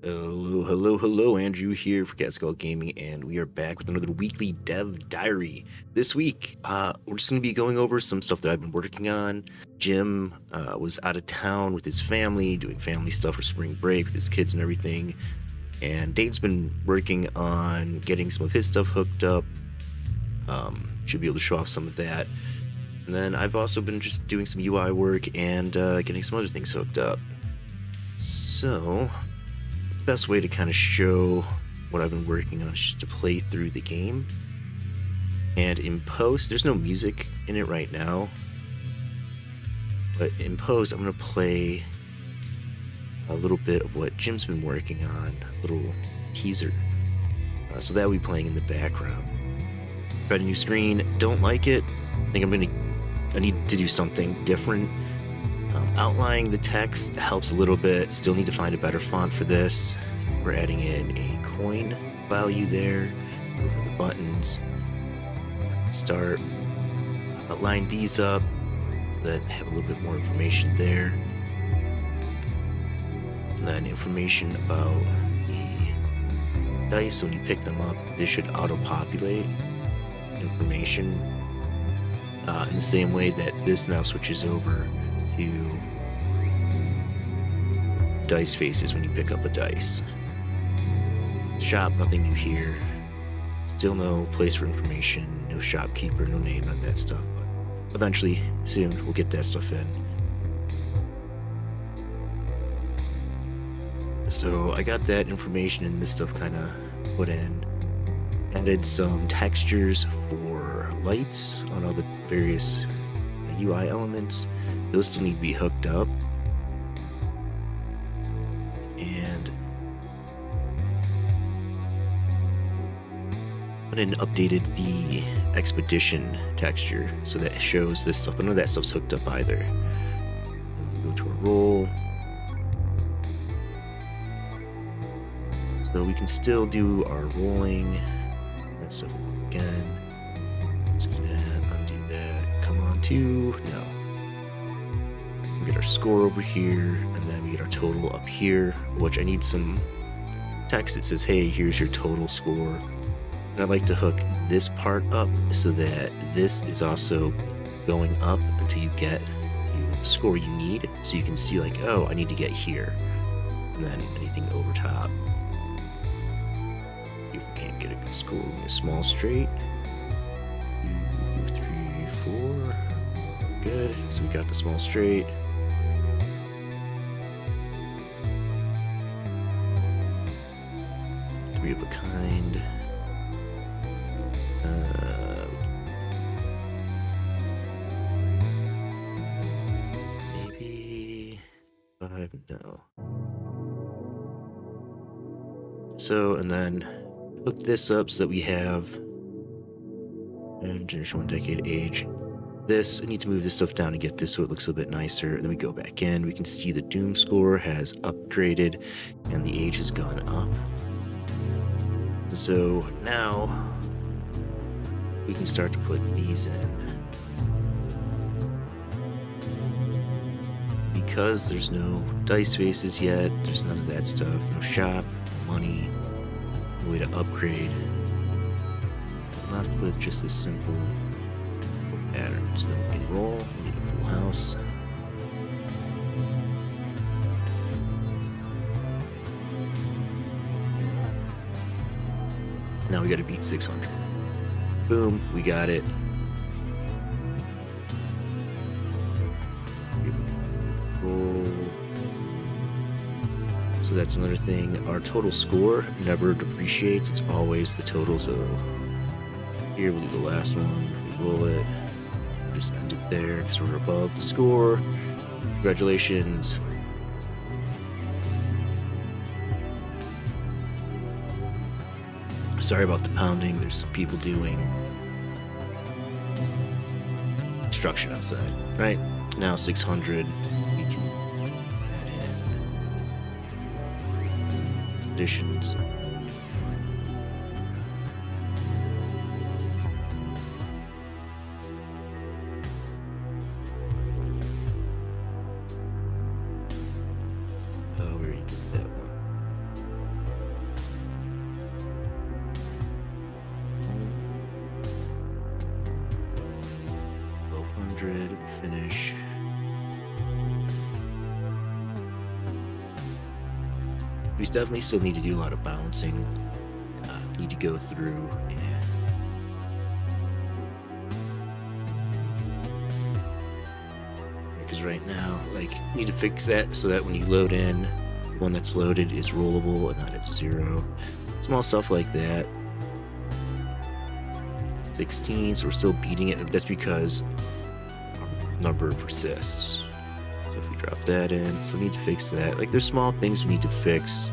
Hello, Andrew here for catskullGameing, and we are back with another weekly dev diary. This week, we're just going to be going over some stuff that I've been working on. Jim was out of town with his family, doing family stuff for spring break with his kids and everything, and Dayton's been working on getting some of his stuff hooked up. Should be able to show off some of that. And then I've also been just doing some UI work and getting some other things hooked up. So best way to kind of show what I've been working on is just to play through the game. And in post, there's no music in it right now, but in post I'm going to play a little bit of what Jim's been working on, a little teaser. So that will be playing in the background. Tried a new screen, don't like it. I think I need to do something different. Outlining the text helps a little bit. Still need to find a better font for this. We're adding in a coin value there over the buttons. Start. Line these up so that I have a little bit more information there. And then information about the dice. When you pick them up, this should auto-populate information in the same way that this now switches over to dice faces when you pick up a dice. Shop, nothing new here. Still no place for information, no shopkeeper, no name, none of that stuff. But eventually, soon, we'll get that stuff in. So I got that information and this stuff kind of put in. Added some textures for lights on all the various UI elements. Those still need to be hooked up. And went and updated the expedition texture so that it shows this stuff, but none of that stuff's hooked up either. Go to a roll. So we can still do our rolling. That stuff again. Let's do that, undo that. Come on to no. We get our score over here, and then we get our total up here, which I need some text that says, hey, here's your total score. And I'd like to hook this part up so that this is also going up until you get to the score you need, so you can see like, oh, I need to get here. And then anything over top. See if we can't get a good score. We need a small straight. 2, 3, 4. Good. So we got the small straight. Three of a kind. Maybe 5. No. So, and then hook this up so that we have generation 1 decade age. This, I need to move this stuff down to get this so it looks a bit nicer. And then we go back in. We can see the Doom score has upgraded and the age has gone up. So now we can start to put these in. Because there's no dice faces yet, there's none of that stuff, no shop, no money, no way to upgrade. Left with just this simple pattern. So then we can roll, we need a full house. Now we gotta beat 600. Boom, we got it. Roll. So that's another thing. Our total score never depreciates. It's always the total. So here we'll do the last one. We roll it. Just end it there because we're above the score. Congratulations. Sorry about the pounding. There's some people doing construction outside. Right now, 600. We can add in additions. Oh, we already did that one. We definitely still need to do a lot of balancing. Need to go through and because right now, like, need to fix that so that when you load in, the one that's loaded is rollable and not at 0. Small stuff like that. 16, so we're still beating it. That's because our number persists. So if we drop that in, so we need to fix that. Like, there's small things we need to fix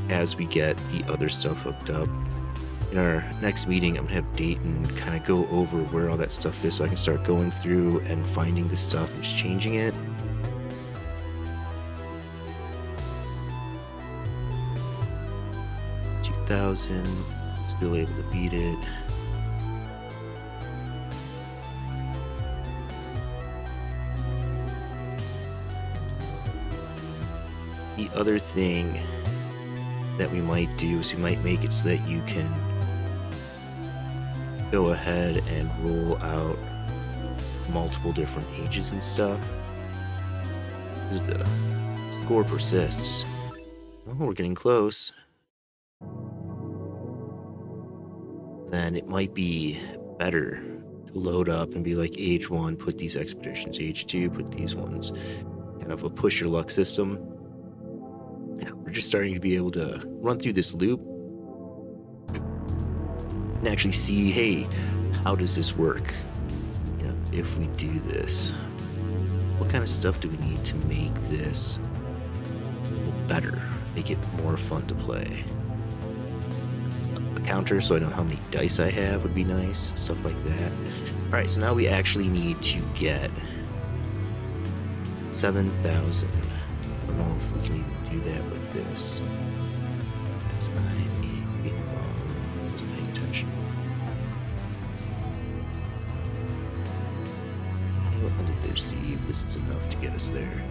as we get the other stuff hooked up. In our next meeting, I'm gonna have Dayton kind of go over where all that stuff is so I can start going through and finding the stuff and just changing it. Still able to beat it. The other thing that we might do is we might make it so that you can go ahead and roll out multiple different ages and stuff. The score persists. Oh, we're getting close. Then it might be better to load up and be like, age 1, put these expeditions, age 2, put these ones. Kind of a push your luck system. We're just starting to be able to run through this loop and actually see, hey, how does this work? You know, if we do this, what kind of stuff do we need to make this better, make it more fun to play? Counter so I know how many dice I have would be nice, stuff like that. Alright, so now we actually need to get 7,000. I don't know if we can even do that with this. So I wasn't paying attention. Let me see if this is enough to get us there.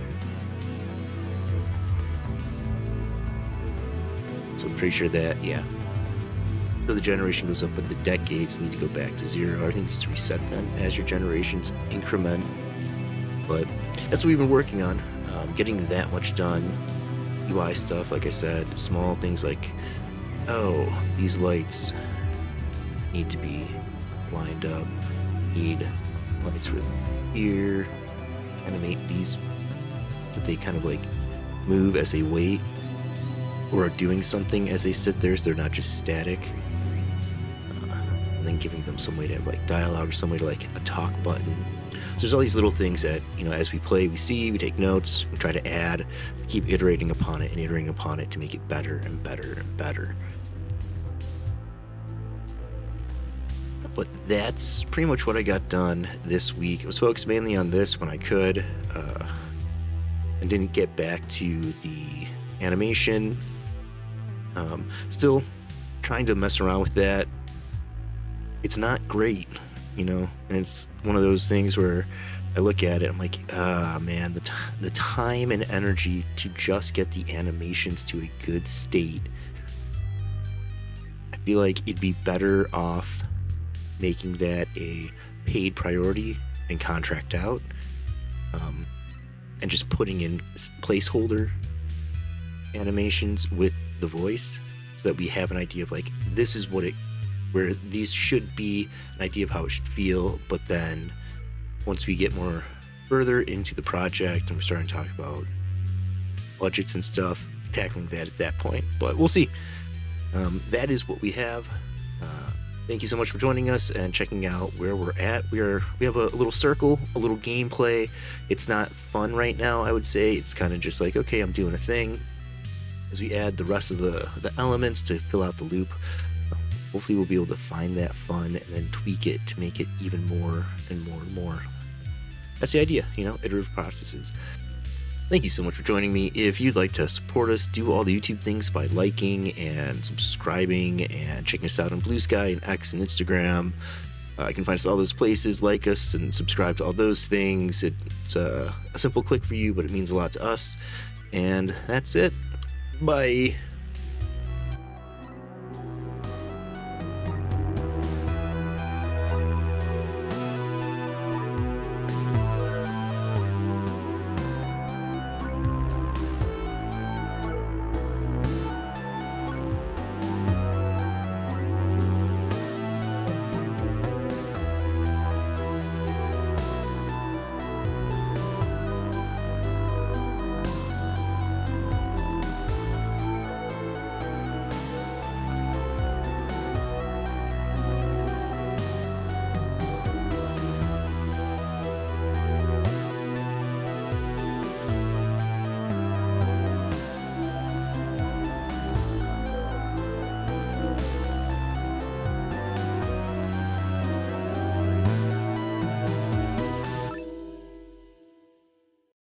So I'm pretty sure that, yeah. So the generation goes up, but the decades need to go back to 0. I think just reset them as your generations increment. But that's what we've been working on, getting that much done. UI stuff, like I said, small things like, oh, these lights need to be lined up. Need lights for here. Animate these so they kind of like move as they wait, or are doing something as they sit there, so they're not just static. And then giving them some way to have like dialogue or some way to like a talk button. So there's all these little things that, you know, as we play, we see, we take notes, we try to add, keep iterating upon it and iterating upon it to make it better and better and better. But that's pretty much what I got done this week. I was focused mainly on this when I could, and didn't get back to the animation. Still trying to mess around with that. It's not great, you know, and it's one of those things where I look at it, I'm like, man, the time and energy to just get the animations to a good state. I feel like it'd be better off making that a paid priority and contract out, and just putting in placeholder animations with the voice so that we have an idea of like, this is what where these should be, an idea of how it should feel. But then once we get more further into the project and we're starting to talk about budgets and stuff, tackling that at that point. But we'll see. That is what we have. Thank you so much for joining us and checking out where we're at. We have a little circle, a little gameplay. It's not fun right now, I would say. It's kind of just like, okay, I'm doing a thing. As we add the rest of the elements to fill out the loop, hopefully we'll be able to find that fun and then tweak it to make it even more and more and more. That's the idea, you know, iterative processes. Thank you so much for joining me. If you'd like to support us, do all the YouTube things by liking and subscribing and checking us out on Bluesky and X and Instagram. You can find us all those places, like us and subscribe to all those things. It's a simple click for you, but it means a lot to us. And that's it. Bye.